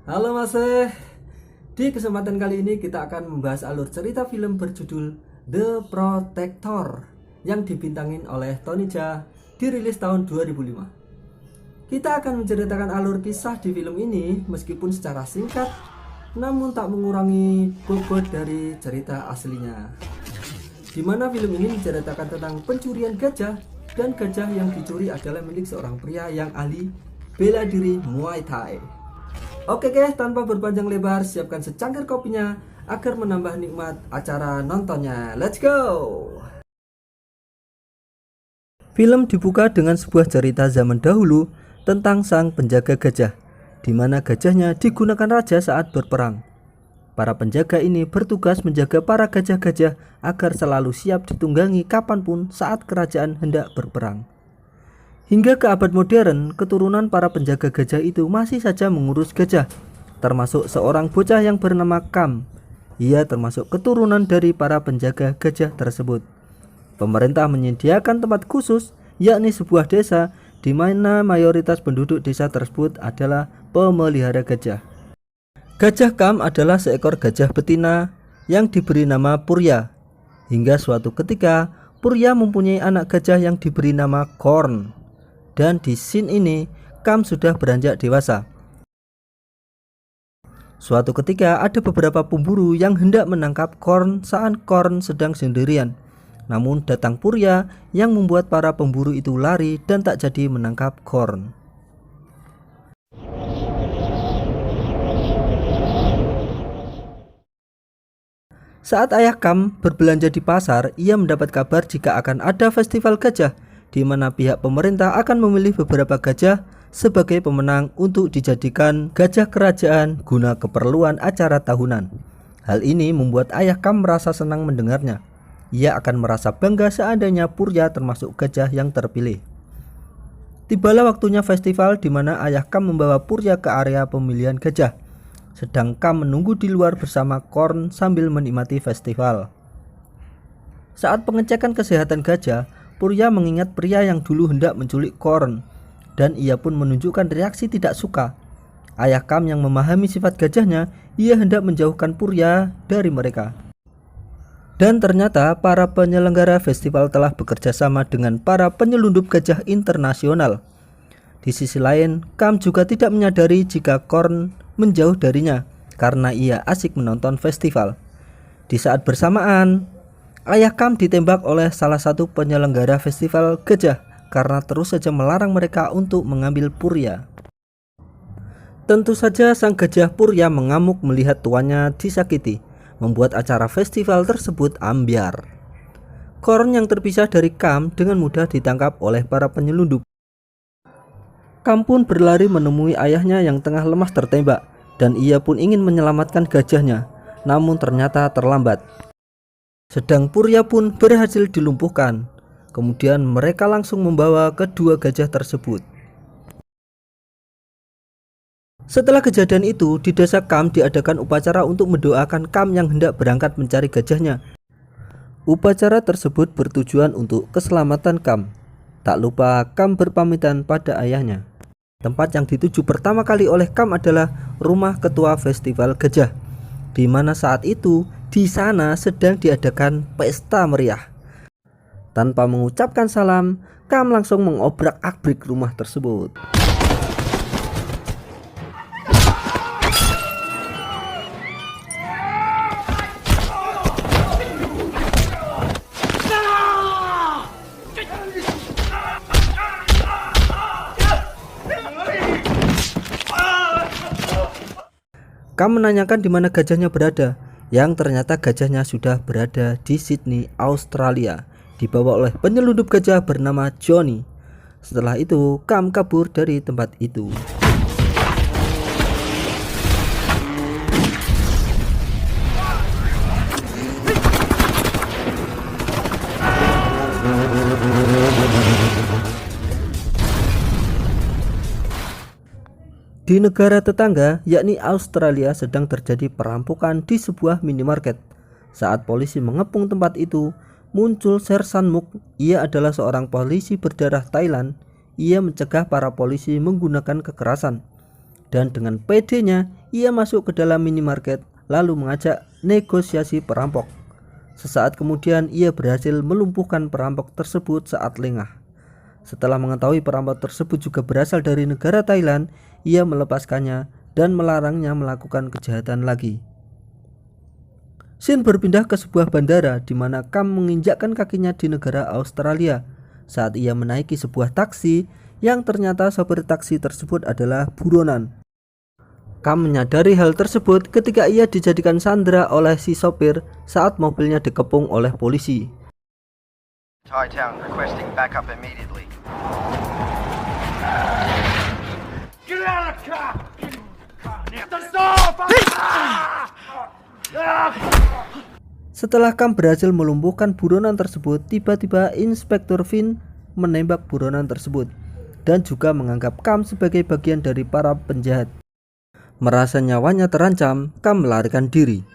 Halo Mas, di kesempatan kali ini kita akan membahas alur cerita film berjudul The Protector yang dibintangin oleh Tony Jaa, dirilis tahun 2005. Kita akan menceritakan alur kisah di film ini meskipun secara singkat, namun tak mengurangi bobot dari cerita aslinya. Di mana film ini menceritakan tentang pencurian gajah, dan gajah yang dicuri adalah milik seorang pria yang ahli bela diri Muay Thai. Oke guys, tanpa berpanjang lebar, siapkan secangkir kopinya agar menambah nikmat acara nontonnya. Let's go! Film dibuka dengan sebuah cerita zaman dahulu tentang sang penjaga gajah, di mana gajahnya digunakan raja saat berperang. Para penjaga ini bertugas menjaga para gajah-gajah agar selalu siap ditunggangi kapanpun saat kerajaan hendak berperang. Hingga ke abad modern, keturunan para penjaga gajah itu masih saja mengurus gajah, termasuk seorang bocah yang bernama Kam. Ia termasuk keturunan dari para penjaga gajah tersebut. Pemerintah menyediakan tempat khusus, yakni sebuah desa, di mana mayoritas penduduk desa tersebut adalah pemelihara gajah. Gajah Kam adalah seekor gajah betina yang diberi nama Purya. Hingga suatu ketika, Purya mempunyai anak gajah yang diberi nama Korn. Dan di scene ini, Kam sudah beranjak dewasa. Suatu ketika ada beberapa pemburu yang hendak menangkap Korn saat Korn sedang sendirian. Namun datang Purya yang membuat para pemburu itu lari dan tak jadi menangkap Korn. Saat ayah Kam berbelanja di pasar, ia mendapat kabar jika akan ada festival gajah, di mana pihak pemerintah akan memilih beberapa gajah sebagai pemenang untuk dijadikan gajah kerajaan guna keperluan acara tahunan. Hal ini membuat ayah Kam merasa senang mendengarnya. Ia akan merasa bangga seandainya Purya termasuk gajah yang terpilih. Tibalah waktunya festival di mana ayah Kam membawa Purya ke area pemilihan gajah, sedang Kam menunggu di luar bersama Korn sambil menikmati festival. Saat pengecekan kesehatan gajah, Purya mengingat pria yang dulu hendak menculik Korn, dan ia pun menunjukkan reaksi tidak suka. Ayah Kam yang memahami sifat gajahnya, ia hendak menjauhkan Purya dari mereka. Dan ternyata para penyelenggara festival telah bekerja sama dengan para penyelundup gajah internasional. Di sisi lain, Kam juga tidak menyadari jika Korn menjauh darinya karena ia asik menonton festival. Di saat bersamaan, ayah Kam ditembak oleh salah satu penyelenggara festival gajah karena terus saja melarang mereka untuk mengambil Purya. Tentu saja sang gajah Purya mengamuk melihat tuannya disakiti, membuat acara festival tersebut ambyar. Korn yang terpisah dari Kam dengan mudah ditangkap oleh para penyelundup. Kam pun berlari menemui ayahnya yang tengah lemas tertembak, dan ia pun ingin menyelamatkan gajahnya, namun ternyata terlambat. Sedang Purya pun berhasil dilumpuhkan. Kemudian mereka langsung membawa kedua gajah tersebut. Setelah kejadian itu, di desa Kam diadakan upacara untuk mendoakan Kam yang hendak berangkat mencari gajahnya. Upacara tersebut bertujuan untuk keselamatan Kam. Tak lupa Kam berpamitan pada ayahnya. Tempat yang dituju pertama kali oleh Kam adalah rumah ketua festival gajah, di mana saat itu di sana sedang diadakan pesta meriah. Tanpa mengucapkan salam, Kam langsung mengobrak-abrik rumah tersebut. Kam menanyakan di mana gajahnya berada, yang ternyata gajahnya sudah berada di Sydney, Australia, dibawa oleh penyelundup gajah bernama Johnny. Setelah itu, Kam kabur dari tempat itu. Di negara tetangga, yakni Australia, sedang terjadi perampokan di sebuah minimarket. Saat polisi mengepung tempat itu, muncul Sersan Muk. Ia adalah seorang polisi berdarah Thailand. Ia mencegah para polisi menggunakan kekerasan. Dan dengan pedenya, ia masuk ke dalam minimarket lalu mengajak negosiasi perampok. Sesaat kemudian ia berhasil melumpuhkan perampok tersebut saat lengah. Setelah mengetahui perampok tersebut juga berasal dari negara Thailand, ia melepaskannya dan melarangnya melakukan kejahatan lagi. Scene berpindah ke sebuah bandara di mana Kam menginjakkan kakinya di negara Australia saat ia menaiki sebuah taksi yang ternyata sopir taksi tersebut adalah buronan. Kam menyadari hal tersebut ketika ia dijadikan sandera oleh si sopir saat mobilnya dikepung oleh polisi. Thai town requesting backup immediately. Get out of the car! Setelah Kam berhasil melumpuhkan buronan tersebut, tiba-tiba Inspektur Vin menembak buronan tersebut dan juga menganggap Kam sebagai bagian dari para penjahat. Merasa nyawanya terancam, Kam melarikan diri.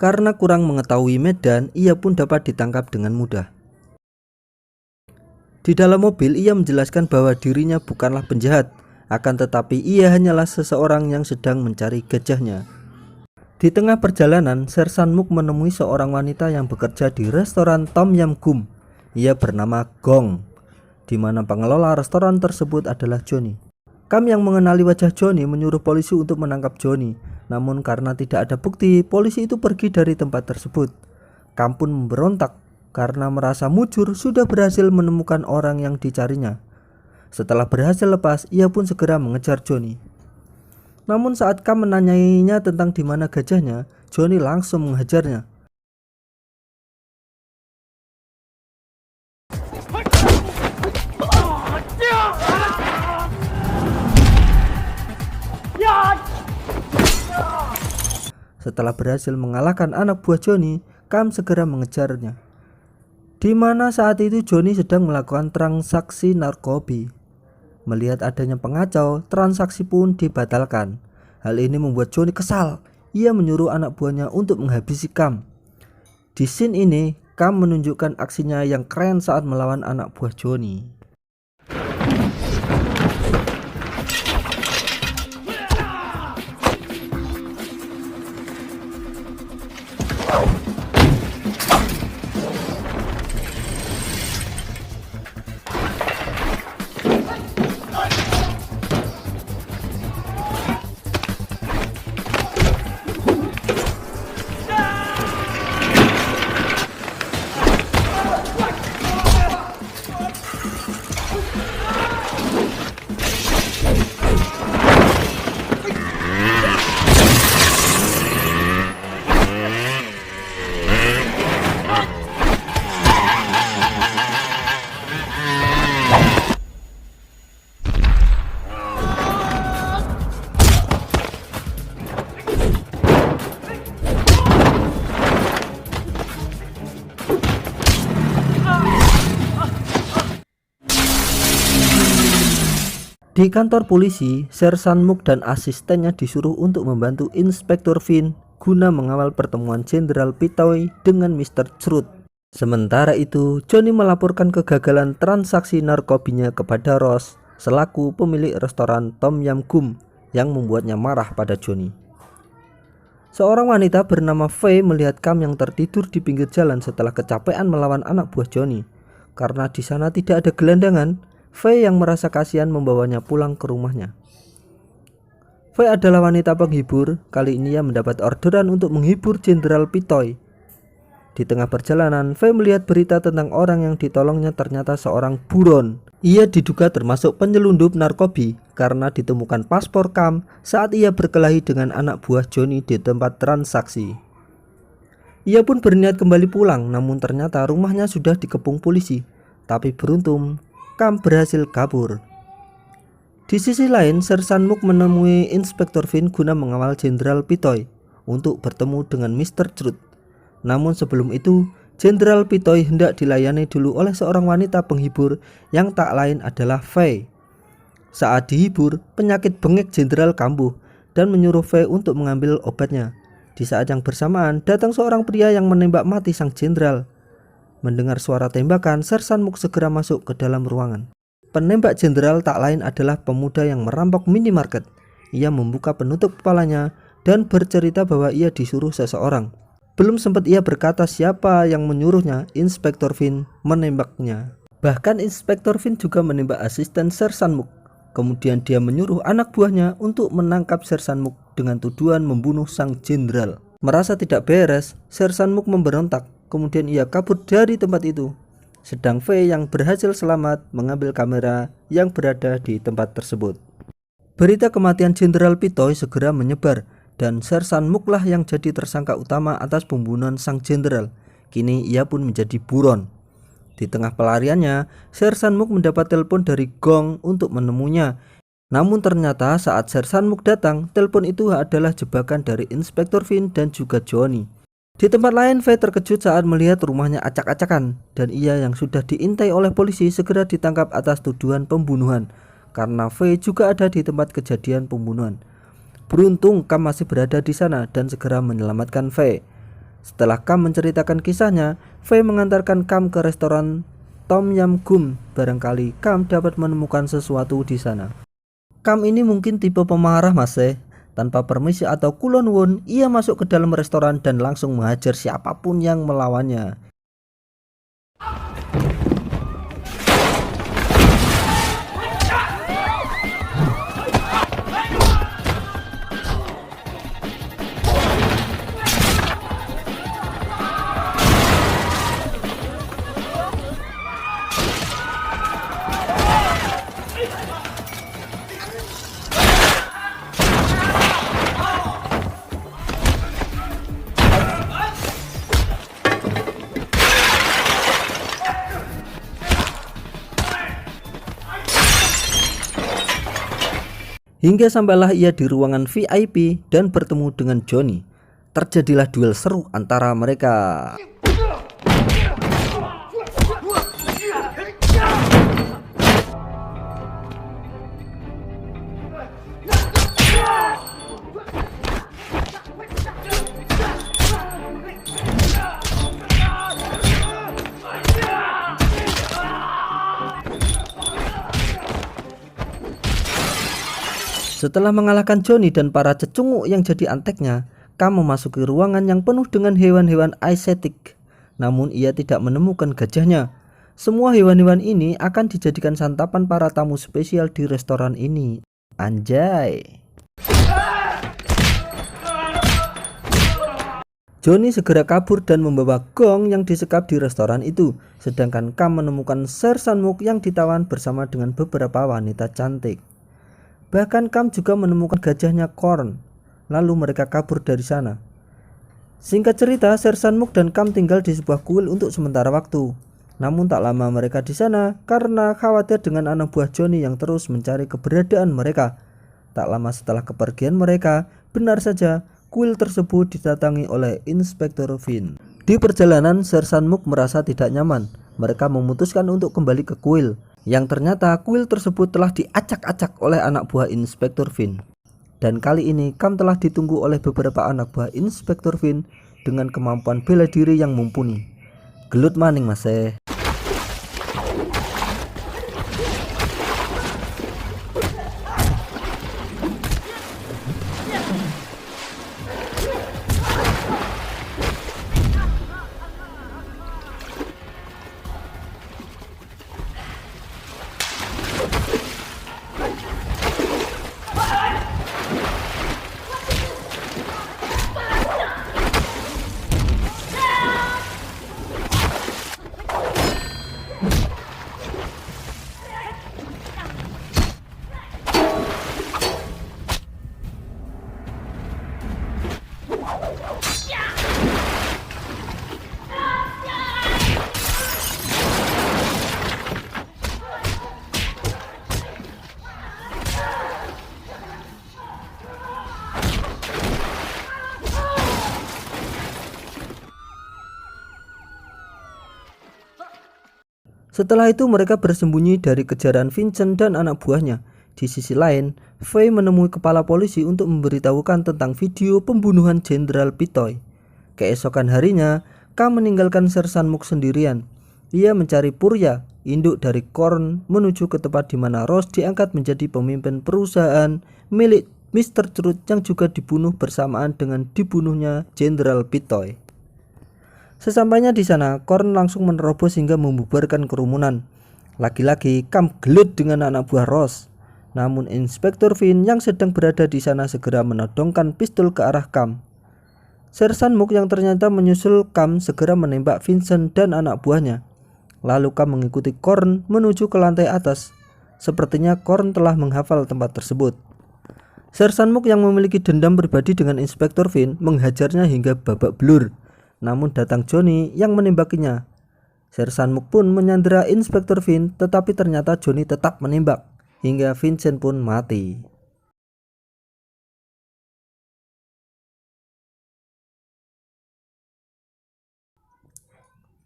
Karena kurang mengetahui medan, ia pun dapat ditangkap dengan mudah. Di dalam mobil, ia menjelaskan bahwa dirinya bukanlah penjahat, akan tetapi ia hanyalah seseorang yang sedang mencari gajahnya. Di tengah perjalanan, Sersan Muk menemui seorang wanita yang bekerja di restoran Tom Yam Goong. Ia bernama Gong, di mana pengelola restoran tersebut adalah Johnny. Kam yang mengenali wajah Johnny menyuruh polisi untuk menangkap Johnny. Namun karena tidak ada bukti, polisi itu pergi dari tempat tersebut. Kam pun memberontak karena merasa mujur sudah berhasil menemukan orang yang dicarinya. Setelah berhasil lepas, ia pun segera mengejar Johnny. Namun saat Kam menanyainya tentang di mana gajahnya, Johnny langsung menghajarnya. Setelah berhasil mengalahkan anak buah Johnny, Kam segera mengejarnya. Di mana saat itu Johnny sedang melakukan transaksi narkoba. Melihat adanya pengacau, transaksi pun dibatalkan. Hal ini membuat Johnny kesal. Ia menyuruh anak buahnya untuk menghabisi Kam. Di scene ini, Kam menunjukkan aksinya yang keren saat melawan anak buah Johnny. Di kantor polisi, Sersan Muk dan asistennya disuruh untuk membantu Inspektur Vin guna mengawal pertemuan Jenderal Pitoy dengan Mr. Chrut. Sementara itu, Johnny melaporkan kegagalan transaksi narkobinya kepada Ross selaku pemilik restoran Tom Yam Goong yang membuatnya marah pada Johnny. Seorang wanita bernama Faye melihat Kam yang tertidur di pinggir jalan setelah kecapean melawan anak buah Johnny. Karena di sana tidak ada gelandangan, Faye yang merasa kasihan membawanya pulang ke rumahnya. Faye adalah wanita penghibur. Kali ini ia mendapat orderan untuk menghibur Jenderal Pitoy. Di tengah perjalanan, Faye melihat berita tentang orang yang ditolongnya ternyata seorang buron. Ia diduga termasuk penyelundup narkoba karena ditemukan paspor Kam saat ia berkelahi dengan anak buah Johnny di tempat transaksi. Ia pun berniat kembali pulang, namun ternyata rumahnya sudah dikepung polisi. Tapi beruntung, Kam berhasil kabur. Di sisi lain, Sersan Muk menemui Inspektur Vin guna mengawal Jenderal Pitoy untuk bertemu dengan Mr. Chrut. Namun sebelum itu, Jenderal Pitoy hendak dilayani dulu oleh seorang wanita penghibur yang tak lain adalah Faye. Saat dihibur, penyakit bengek Jenderal kambuh dan menyuruh Faye untuk mengambil obatnya. Di saat yang bersamaan, datang seorang pria yang menembak mati sang jenderal. Mendengar suara tembakan, Sersan Muk segera masuk ke dalam ruangan. Penembak jenderal tak lain adalah pemuda yang merampok minimarket. Ia membuka penutup kepalanya dan bercerita bahwa ia disuruh seseorang. Belum sempat ia berkata siapa yang menyuruhnya, Inspektur Finn menembaknya. Bahkan Inspektur Finn juga menembak asisten Sersan Muk. Kemudian dia menyuruh anak buahnya untuk menangkap Sersan Muk dengan tuduhan membunuh sang jenderal. Merasa tidak beres, Sersan Muk memberontak. Kemudian ia kabur dari tempat itu. Sedang Faye yang berhasil selamat mengambil kamera yang berada di tempat tersebut. Berita kematian Jenderal Pitoy segera menyebar dan Sersan Muk lah yang jadi tersangka utama atas pembunuhan sang jenderal. Kini ia pun menjadi buron. Di tengah pelariannya, Sersan Muk mendapat telepon dari Gong untuk menemuinya. Namun ternyata saat Sersan Muk datang, telepon itu adalah jebakan dari Inspektur Finn dan juga Johnny. Di tempat lain, Faye terkejut saat melihat rumahnya acak-acakan dan ia yang sudah diintai oleh polisi segera ditangkap atas tuduhan pembunuhan karena Faye juga ada di tempat kejadian pembunuhan. Beruntung Kam masih berada di sana dan segera menyelamatkan Faye. Setelah Kam menceritakan kisahnya, Faye mengantarkan Kam ke restoran Tom Yam Goong. Barangkali Kam dapat menemukan sesuatu di sana. Kam ini mungkin tipe pemarah masih. Tanpa permisi atau kulon won, ia masuk ke dalam restoran dan langsung menghajar siapapun yang melawannya. Hingga sampailah ia di ruangan VIP dan bertemu dengan Johnny. Terjadilah duel seru antara mereka. Setelah mengalahkan Johnny dan para cecunguk yang jadi anteknya, Kam memasuki ruangan yang penuh dengan hewan-hewan aesthetic. Namun ia tidak menemukan gajahnya. Semua hewan-hewan ini akan dijadikan santapan para tamu spesial di restoran ini. Anjay. Johnny segera kabur dan membawa Gong yang disekap di restoran itu. Sedangkan Kam menemukan Sersan Muk yang ditawan bersama dengan beberapa wanita cantik. Bahkan Kam juga menemukan gajahnya Korn. Lalu mereka kabur dari sana. Singkat cerita, Sersan Muk dan Kam tinggal di sebuah kuil untuk sementara waktu. Namun tak lama mereka di sana karena khawatir dengan anak buah Johnny yang terus mencari keberadaan mereka. Tak lama setelah kepergian mereka, benar saja kuil tersebut didatangi oleh Inspektur Finn. Di perjalanan, Sersan Muk merasa tidak nyaman. Mereka memutuskan untuk kembali ke kuil. Yang ternyata kuil tersebut telah diacak-acak oleh anak buah Inspektur Finn. Dan kali ini Kam telah ditunggu oleh beberapa anak buah Inspektur Finn dengan kemampuan bela diri yang mumpuni. Gelut maning masih. Setelah itu mereka bersembunyi dari kejaran Vincent dan anak buahnya. Di sisi lain, Faye menemui kepala polisi untuk memberitahukan tentang video pembunuhan Jenderal Pitoy. Keesokan harinya, Kam meninggalkan Sersan Muk sendirian. Ia mencari Purya, induk dari Korn, menuju ke tempat di mana Ross diangkat menjadi pemimpin perusahaan milik Mr. Truth yang juga dibunuh bersamaan dengan dibunuhnya Jenderal Pitoy. Sesampainya di sana, Korn langsung menerobos hingga membubarkan kerumunan. Lagi-lagi Cam gelut dengan anak buah Ross. Namun Inspektur Finn yang sedang berada di sana segera menodongkan pistol ke arah Cam. Sersan Mook yang ternyata menyusul Cam segera menembak Vincent dan anak buahnya. Lalu Cam mengikuti Korn menuju ke lantai atas. Sepertinya Korn telah menghafal tempat tersebut. Sersan Mook yang memiliki dendam pribadi dengan Inspektur Finn menghajarnya hingga babak belur. Namun datang Johnny yang menembakinya. Sersan Mook pun menyandera Inspektur Finn, tetapi ternyata Johnny tetap menembak hingga Vincent pun mati.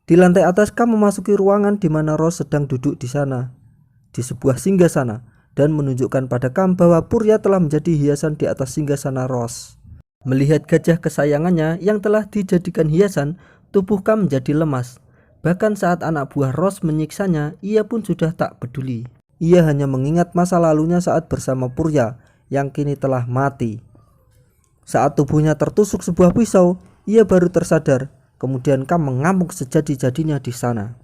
Di lantai atas Cam memasuki ruangan di mana Ross sedang duduk di sana, di sebuah singgasana, dan menunjukkan pada Cam bahwa Purya telah menjadi hiasan di atas singgasana Ross. Melihat gajah kesayangannya yang telah dijadikan hiasan, tubuh Cam menjadi lemas. Bahkan saat anak buah Ross menyiksanya, ia pun sudah tak peduli. Ia hanya mengingat masa lalunya saat bersama Purya yang kini telah mati. Saat tubuhnya tertusuk sebuah pisau, ia baru tersadar. Kemudian Cam mengamuk sejadi-jadinya di sana.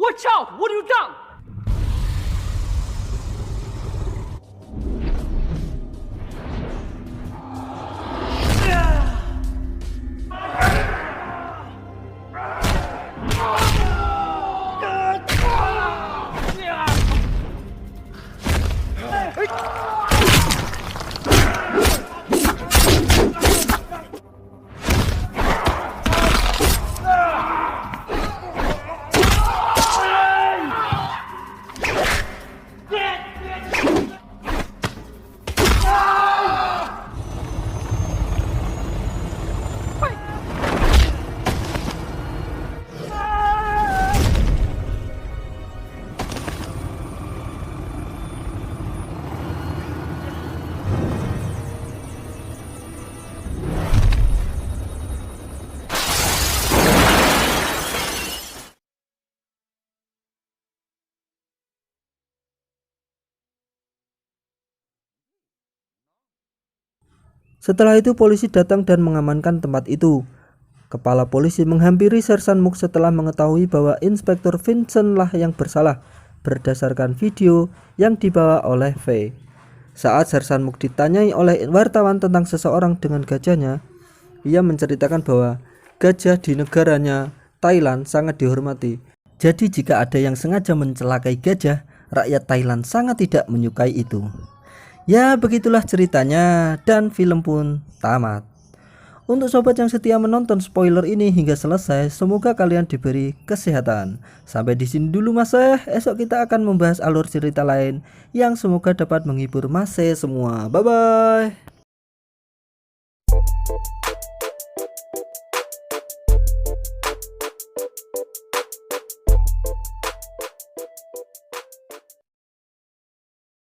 Watch out! What have you done? Setelah itu polisi datang dan mengamankan tempat itu. Kepala polisi menghampiri Sersan Mook setelah mengetahui bahwa Inspektur Vincent lah yang bersalah berdasarkan video yang dibawa oleh V. Saat Sersan Mook ditanyai oleh wartawan tentang seseorang dengan gajahnya, ia menceritakan bahwa gajah di negaranya Thailand sangat dihormati. Jadi jika ada yang sengaja mencelakai gajah, rakyat Thailand sangat tidak menyukai itu. Ya begitulah ceritanya dan film pun tamat. Untuk sobat yang setia menonton spoiler ini hingga selesai, semoga kalian diberi kesehatan. Sampai di sini dulu Mas. Esok kita akan membahas alur cerita lain yang semoga dapat menghibur Mas semua. Bye bye.